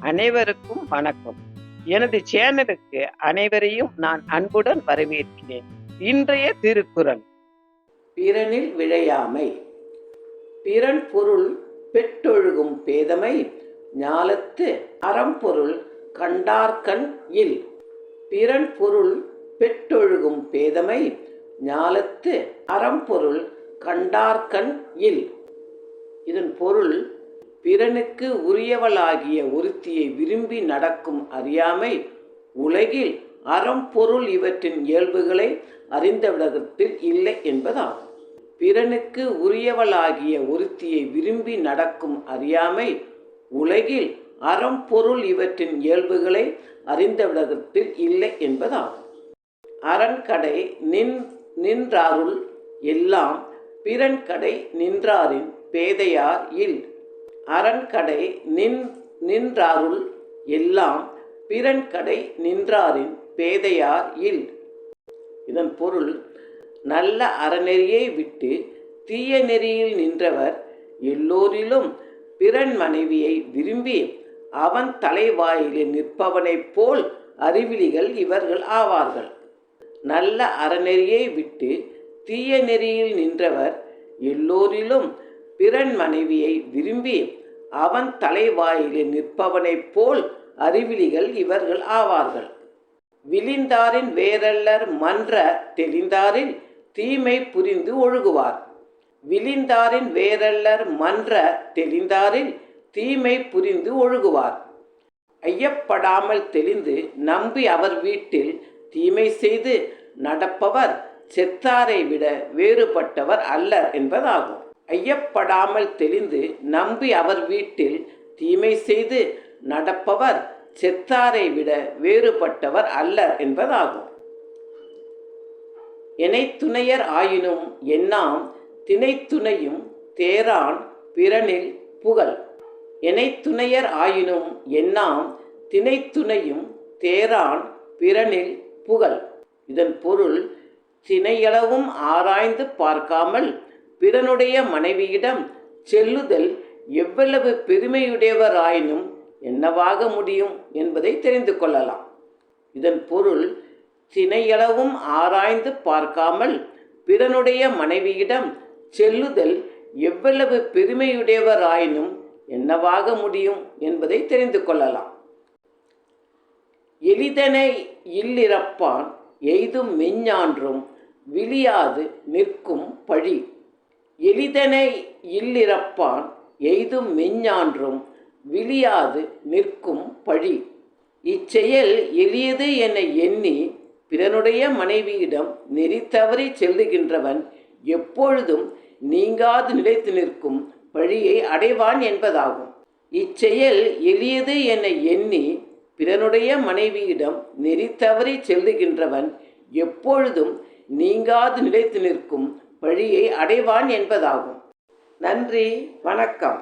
அனைவருக்கும் வணக்கம். எனது சேனலுக்கு அனைவரையும் நான் அன்புடன் வரவேற்கிறேன். இன்றைய திருக்குறள். பிறனில் விழையாமை. பிறன் பொருள் பெற்றொழுகும் பேதமை ஞாலத்து அறம்பொருள் கண்டார்கண் இல். பிறன் பொருள் பெற்றொழுகும் பேதமை ஞாலத்து அறம்பொருள் கண்டார்கண் இல். இதன் பொருள், பிறனுக்கு உரியவளாகிய ஒருத்தியை விரும்பி நடக்கும் அறியாமை உலகில் அறம் பொருள் இவற்றின் இயல்புகளை அறிந்தவிடத்தில் இல்லை என்பதாகும். பிறனுக்கு உரியவளாகிய ஒருத்தியை விரும்பி நடக்கும் அறியாமை உலகில் அறம் பொருள் இவற்றின் இயல்புகளை அறிந்தவிடத்தில் இல்லை என்பதாகும். அரண்கடை நின்றாருள் எல்லாம் பிறன்கடை நின்றாரின் பேதையார் இல். அரண்கடை நின்றாருள் எல்லாம் பிறன்கடை நின்றாரின் பேதையார் இல். இதன் பொருள், நல்ல அறநெறியை விட்டு தீய நெறியில் நின்றவர் எல்லோரிலும் பிறன் மனைவியை விரும்பி அவன் தலைவாயிலில் நிற்பவனைப் போல் அறிவிலிகள் இவர்கள் ஆவார்கள். நல்ல அறநெறியை விட்டு தீய நெறியில் நின்றவர் எல்லோரிலும் பிறன் மனைவியை விரும்பி அவன் தலைவாயிலில் நிற்பவனைப் போல் அறிவிலிகள் இவர்கள் ஆவார்கள். விழிந்தாரின் வேரல்லர் மன்ற தெளிந்தாரில் தீமை புரிந்து ஒழுகுவார். விழிந்தாரின் வேரல்லர் மன்ற தெளிந்தாரில் தீமை புரிந்து ஒழுகுவார். ஐயப்படாமல் தெளிந்து நம்பி அவர் வீட்டில் தீமை செய்து நடப்பவர் செத்தாரை விட வேறுபட்டவர் அல்லர் என்பதாகும். ஐயப்படாமல் தெளிந்து நம்பி அவர் வீட்டில் தீமை செய்து நடப்பவர் செத்தாரை விட வேறுபட்டவர் அல்லர் என்பதாகும். எனைத்துணையர் ஆயினும் என்னாம் தினைத்துணையும் தேரான் பிறனில் புகழ். எனைத்துணையர் ஆயினும் என்னாம் தினைத்துணையும் தேரான் பிறனில் புகழ். இதன் பொருள், தினையளவும் ஆராய்ந்து பார்க்காமல் பிறனுடைய மனைவியிடம் செல்லுதல் எவ்வளவு பெருமையுடையவராயினும் என்னவாக முடியும் என்பதை தெரிந்து கொள்ளலாம். இதன் பொருள், தினையளவும் ஆராய்ந்து பார்க்காமல் பிறனுடைய மனைவியிடம் செல்லுதல் எவ்வளவு பெருமையுடையவராயினும் என்னவாக முடியும் என்பதை தெரிந்து கொள்ளலாம். எளிதனை இல்லிறப்பான் எய்தும் மெஞ்ஞான்றும் விழியாது நிற்கும் பழி. எளிதனை இல்லிறப்பான் எய்தும் மெஞ்ஞான்றும் விழியாது நிற்கும் பழி. இச்செயல் எளியது என எண்ணி பிறனுடைய மனைவியிடம் நெறி தவறி செல்லுகின்றவன் எப்பொழுதும் நீங்காது நிலைத்து நிற்கும் பழியை அடைவான் என்பதாகும். இச்செயல் எளியது என எண்ணி பிறனுடைய மனைவியிடம் நெறி தவறி செல்லுகின்றவன் எப்பொழுதும் நீங்காது நிலைத்து நிற்கும் பழியை அடைவான் என்பதாகும். நன்றி, வணக்கம்.